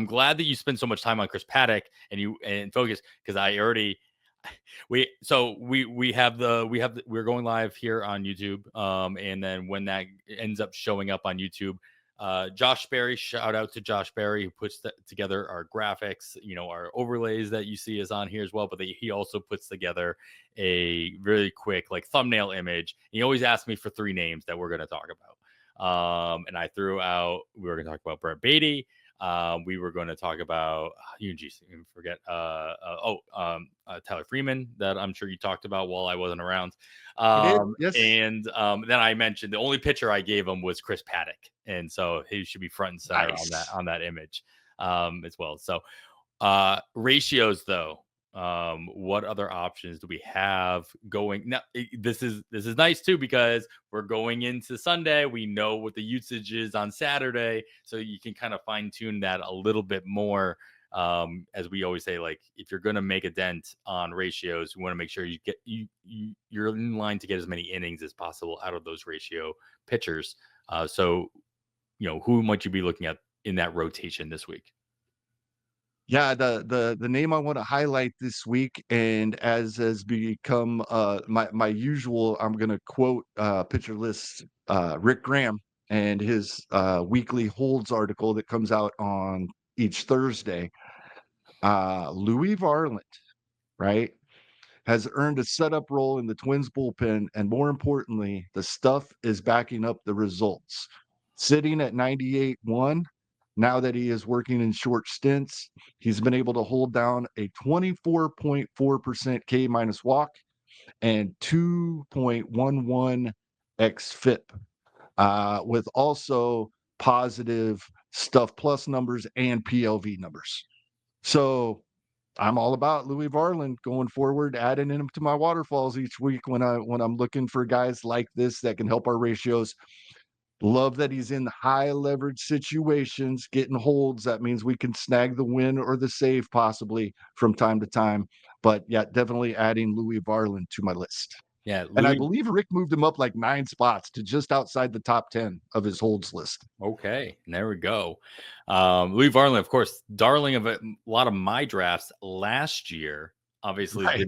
glad that you spend so much time on Chris Paddack and focus, because I already we're going live here on YouTube. And then when that ends up showing up on YouTube, Josh Berry, shout out to Josh Berry, who puts together our graphics, our overlays that you see is on here as well. But he also puts together a really quick like thumbnail image. He always asks me for 3 names that we're going to talk about. And I threw out, we were going to talk about Brett Beatty. We were going to talk about Tyler Freeman, that I'm sure you talked about while I wasn't around. I did, yes. And then I mentioned the only picture I gave him was Chris Paddack, and so he should be front and center on that image as well. So ratios though, what other options do we have going now? This is nice too, because we're going into Sunday. We know what the usage is on Saturday, so you can kind of fine tune that a little bit more. As we always say, like, if you're going to make a dent on ratios, you want to make sure you're in line to get as many innings as possible out of those ratio pitchers. So who might you be looking at in that rotation this week? Yeah, the name I want to highlight this week, and as has become my usual, I'm going to quote Pitcher List Rick Graham and his weekly holds article that comes out on each Thursday. Louis Varland, right, has earned a setup role in the Twins bullpen, and more importantly, the stuff is backing up the results. Sitting at 98.1, now that he is working in short stints, he's been able to hold down a 24.4% K minus walk and 2.11 xFIP, with also positive stuff plus numbers and PLV numbers. So I'm all about Louis Varland going forward, adding him to my waterfalls each week when I'm looking for guys like this that can help our ratios. Love that he's in high leverage situations, getting holds. That means we can snag the win or the save possibly from time to time. But yeah, definitely adding Louis Varland to my list. Yeah, And I believe Rick moved him up like 9 spots to just outside the top 10 of his holds list. Okay, there we go. Louis Varland, of course, darling of a lot of my drafts last year. Obviously, Right.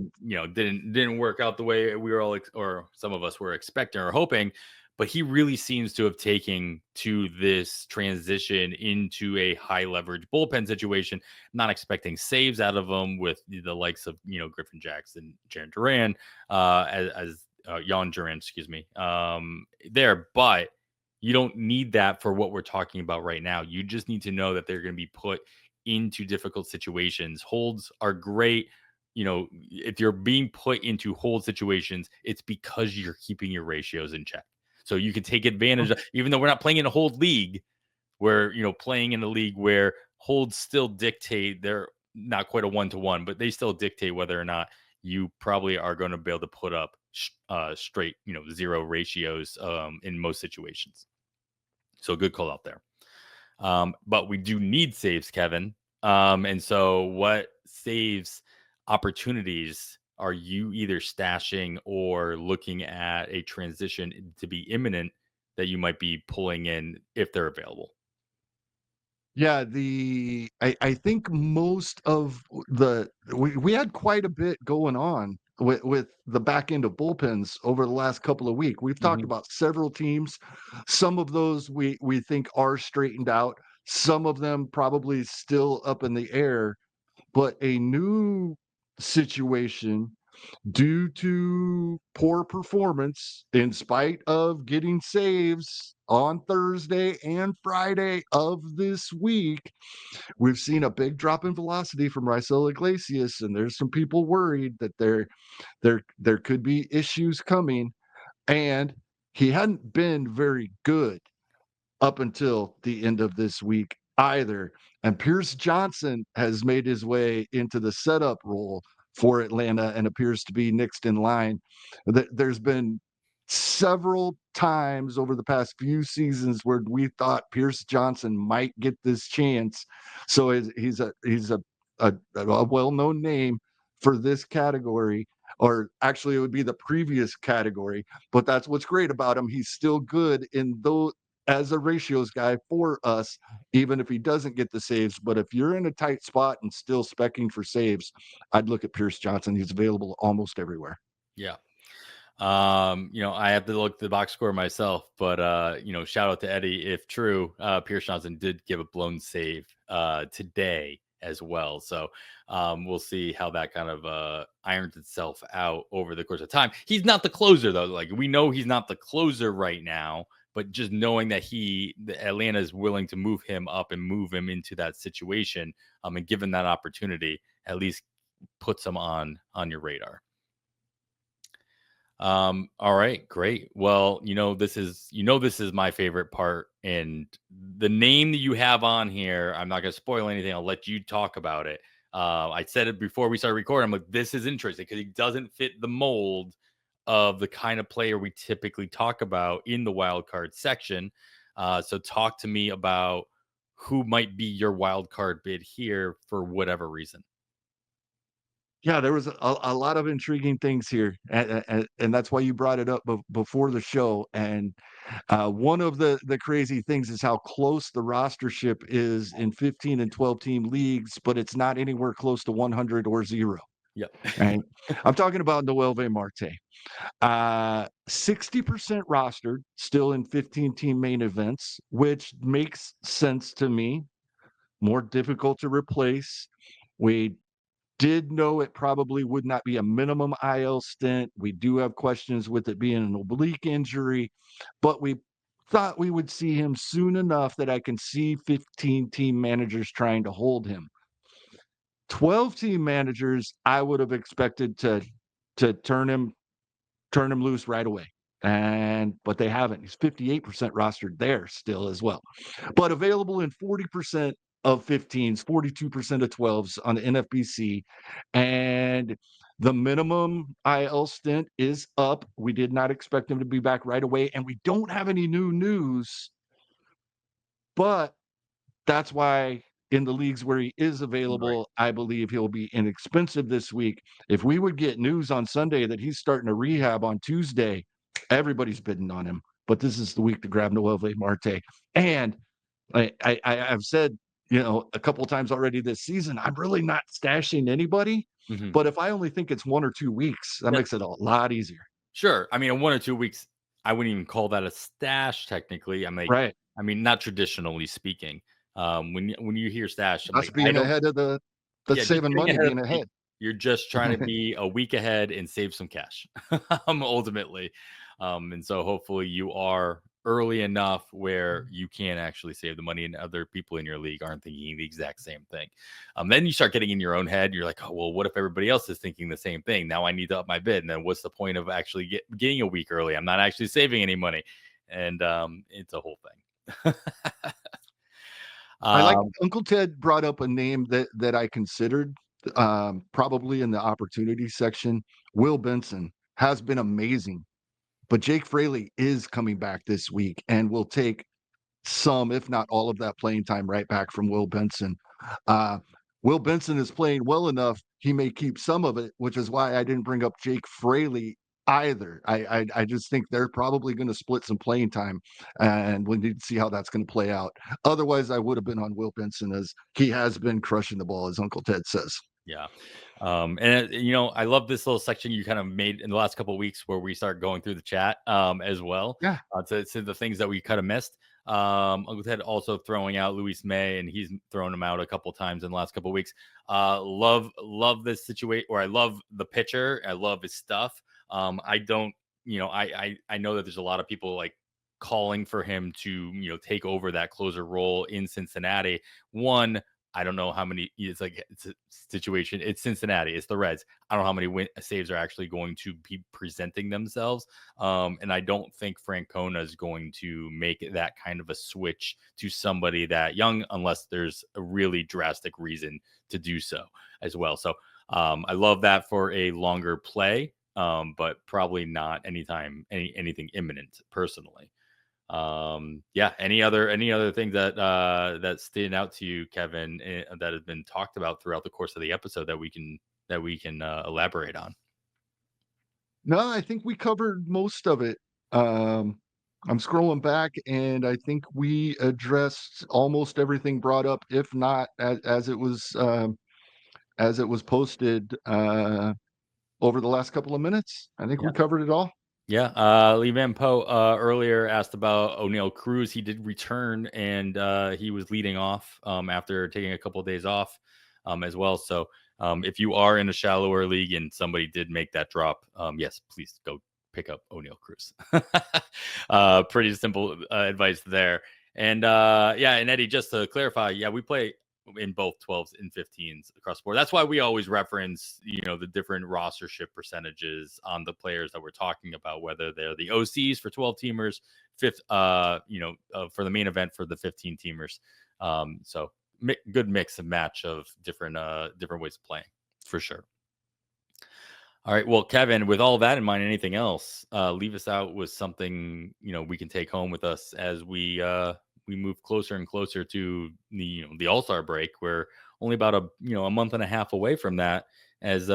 didn't work out the way we were all or some of us were expecting or hoping. But he really seems to have taken to this transition into a high leverage bullpen situation. Not expecting saves out of him with the likes of Griffin Jackson, Jaron Duran, as Jan Duran, excuse me, there, but you don't need that for what we're talking about right now. You just need to know that they're going to be put into difficult situations. Holds are great. If you're being put into hold situations, it's because you're keeping your ratios in check. So you can take advantage of, even though we're not playing in a hold league, where playing in a league where holds still dictate, they're not quite a 1-to-1, but they still dictate whether or not you probably are going to be able to put up straight, 0 ratios in most situations. So good call out there. But we do need saves, Kevin. And so what saves opportunities are you either stashing or looking at a transition to be imminent that you might be pulling in if they're available? Yeah, I think most of we had quite a bit going on with the back end of bullpens over the last couple of weeks. We've talked about several teams. Some of those we think are straightened out. Some of them probably still up in the air, but a new situation due to poor performance, in spite of getting saves on Thursday and Friday of this week, we've seen a big drop in velocity from Raisel Iglesias, and there's some people worried that there could be issues coming. And he hadn't been very good up until the end of this week either. And Pierce Johnson has made his way into the setup role for Atlanta and appears to be next in line. There's been several times over the past few seasons where we thought Pierce Johnson might get this chance. So he's a well-known name for this category. or actually it would be the previous category. But that's what's great about him. He's still good in those as a ratios guy for us, even if he doesn't get the saves. But if you're in a tight spot and still specking for saves, I'd look at Pierce Johnson. He's available almost everywhere. Yeah. I have to look at the box score myself, but shout out to Eddie if true. Pierce Johnson did give a blown save today as well. So we'll see how that kind of irons itself out over the course of time. He's not the closer though. Like we know he's not the closer right now, but just knowing that Atlanta is willing to move him up and move him into that situation, and given that opportunity, at least puts him on your radar. All right, great. Well, this is my favorite part, and the name that you have on here, I'm not gonna spoil anything. I'll let you talk about it. I said it before we started recording. I'm like, this is interesting because he doesn't fit the mold of the kind of player we typically talk about in the wild card section. So talk to me about who might be your wild card bid here for whatever reason. Yeah, there was a lot of intriguing things here, and that's why you brought it up before the show. And one of the crazy things is how close the rostership is in 15 and 12 team leagues, but it's not anywhere close to 100 or 0. Yep. Right? I'm talking about Noelvi Marte. 60% rostered, still in 15 team main events, which makes sense to me. More difficult to replace. We did know it probably would not be a minimum IL stint. We do have questions with it being an oblique injury, but we thought we would see him soon enough that I can see 15 team managers trying to hold him. 12 team managers, I would have expected to turn him loose right away. But they haven't. He's 58% rostered there still as well. But available in 40% of 15s, 42% of 12s on the NFBC. And the minimum IL stint is up. We did not expect him to be back right away. And we don't have any new news. But that's why in the leagues where he is available, Right. I believe he'll be inexpensive this week. If we would get news on Sunday that he's starting to rehab on Tuesday, everybody's bidding on him. But this is the week to grab Noelvi Marte. And I've said, a couple of times already this season, I'm really not stashing anybody. Mhm. But if I only think it's 1 or 2 weeks, that makes it a lot easier. Sure. I mean, in 1 or 2 weeks, I wouldn't even call that a stash technically. Right. Not traditionally speaking. When you hear stash, I'm Us like, I being don't. ahead of the Yeah, just saving getting money, ahead of being the game. ahead. You're just trying to be a week ahead and save some cash, ultimately. And so hopefully you are early enough where you can actually save the money, and other people in your league aren't thinking the exact same thing. Then you start getting in your own head. You're like, oh, well, what if everybody else is thinking the same thing? Now I need to up my bid. And then what's the point of actually getting a week early? I'm not actually saving any money. And it's a whole thing. I like um, Uncle Ted brought up a name that I considered, probably in the opportunity section. Will Benson has been amazing, but Jake Fraley is coming back this week and will take some, if not all of that playing time right back from Will Benson. Uh, Will Benson is playing well enough. He may keep some of it, which is why I didn't bring up Jake Fraley either. I just think they're probably going to split some playing time, and we need to see how that's going to play out. Otherwise, I would have been on Will Benson, as he has been crushing the ball, as Uncle Ted says. Yeah. I love this little section you kind of made in the last couple of weeks where we start going through the chat as well. Yeah. To the things that we kind of missed. Uncle Ted also throwing out Luis May, and he's thrown him out a couple times in the last couple of weeks. Love this situation, or I love the pitcher. I love his stuff. I don't, I know that there's a lot of people like calling for him to, take over that closer role in Cincinnati. One, I don't know how many. It's a situation. It's Cincinnati. It's the Reds. I don't know how many saves are actually going to be presenting themselves. And I don't think Francona is going to make that kind of a switch to somebody that young, unless there's a really drastic reason to do so as well. So I love that for a longer play, but probably not anything imminent personally. Any other things that stand out to you, Kevin, that has been talked about throughout the course of the episode that we can elaborate on? No, I think we covered most of it. I'm scrolling back, and I think we addressed almost everything brought up, if not as it was posted over the last couple of minutes. I think Yeah. we covered it all. Yeah, Lee Van Poe earlier asked about O'Neal Cruz. He did return, and he was leading off after taking a couple of days off as well. So if you are in a shallower league and somebody did make that drop, yes, please go pick up O'Neal Cruz. Pretty simple advice there. And yeah, and Eddie, just to clarify, yeah, we play in both 12s and 15s across the board. That's why we always reference, the different rostership percentages on the players that we're talking about, whether they're the OCs for 12 teamers, for the main event for the 15 teamers. So good mix and match of different ways of playing for sure. All right. Well, Kevin, with all that in mind, anything else, leave us out with something, we can take home with us as we move closer and closer to the All-Star break. We're only about a month and a half away from that, as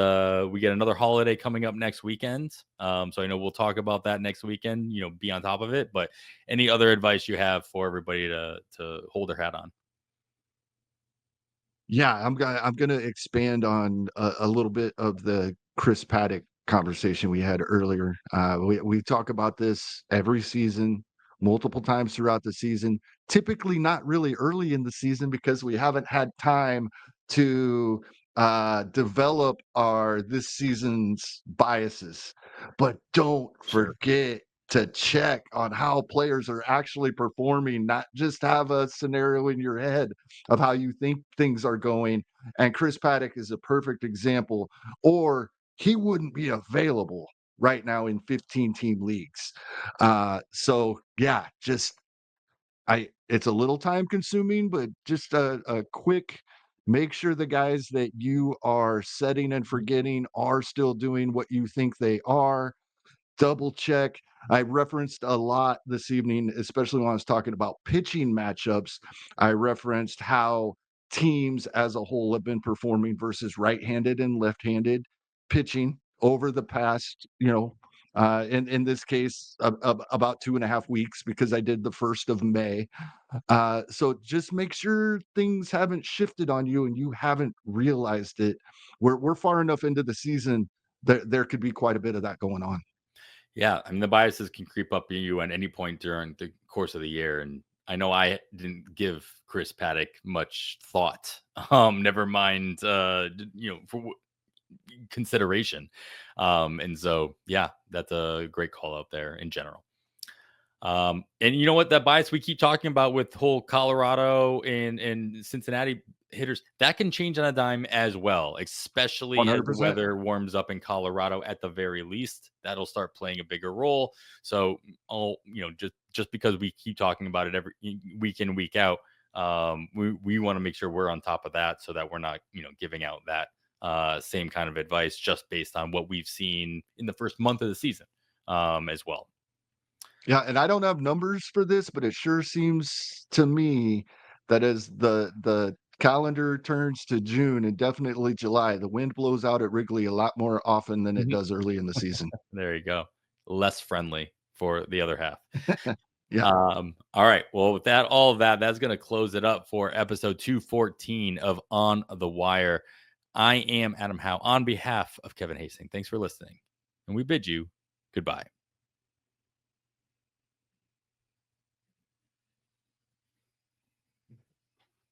we get another holiday coming up next weekend. So I know we'll talk about that next weekend, be on top of it. But any other advice you have for everybody to hold their hat on? Yeah, I'm gonna expand on a little bit of the Chris Paddock conversation we had earlier. We talk about this every season, multiple times throughout the season. Typically, not really early in the season because we haven't had time to develop our this season's biases. But don't Sure. forget to check on how players are actually performing, not just have a scenario in your head of how you think things are going. And Chris Paddock is a perfect example, or he wouldn't be available right now in 15 team leagues. So yeah, it's a little time consuming, but just a quick make sure the guys that you are setting and forgetting are still doing what you think they are. Double check. I referenced a lot this evening, especially when I was talking about pitching matchups. I referenced how teams as a whole have been performing versus right-handed and left-handed pitching over the past, in this case, about 2.5 weeks because I did the 1st of May. So just make sure things haven't shifted on you and you haven't realized it. We're far enough into the season that there could be quite a bit of that going on. Yeah, I mean, the biases can creep up in you at any point during the course of the year, and I know I didn't give Chris Paddock much thought. Never mind, consideration. And so, yeah, that's a great call out there in general. And you know what? That bias we keep talking about with whole Colorado and Cincinnati hitters, that can change on a dime as well, especially as the 100%. weather warms up in Colorado at the very least. That'll start playing a bigger role. So, just because we keep talking about it every week in, week out, we want to make sure we're on top of that so that we're not, giving out that same kind of advice just based on what we've seen in the first month of the season as well. Yeah, and I don't have numbers for this, but it sure seems to me that as the calendar turns to June and definitely July, the wind blows out at Wrigley a lot more often than it does early in the season. There you go. Less friendly for the other half. Yeah. All right. Well, with that, all of that, that's going to close it up for episode 214 of On the Wire. I am Adam Howe on behalf of Kevin Hasting. Thanks for listening, and we bid you goodbye.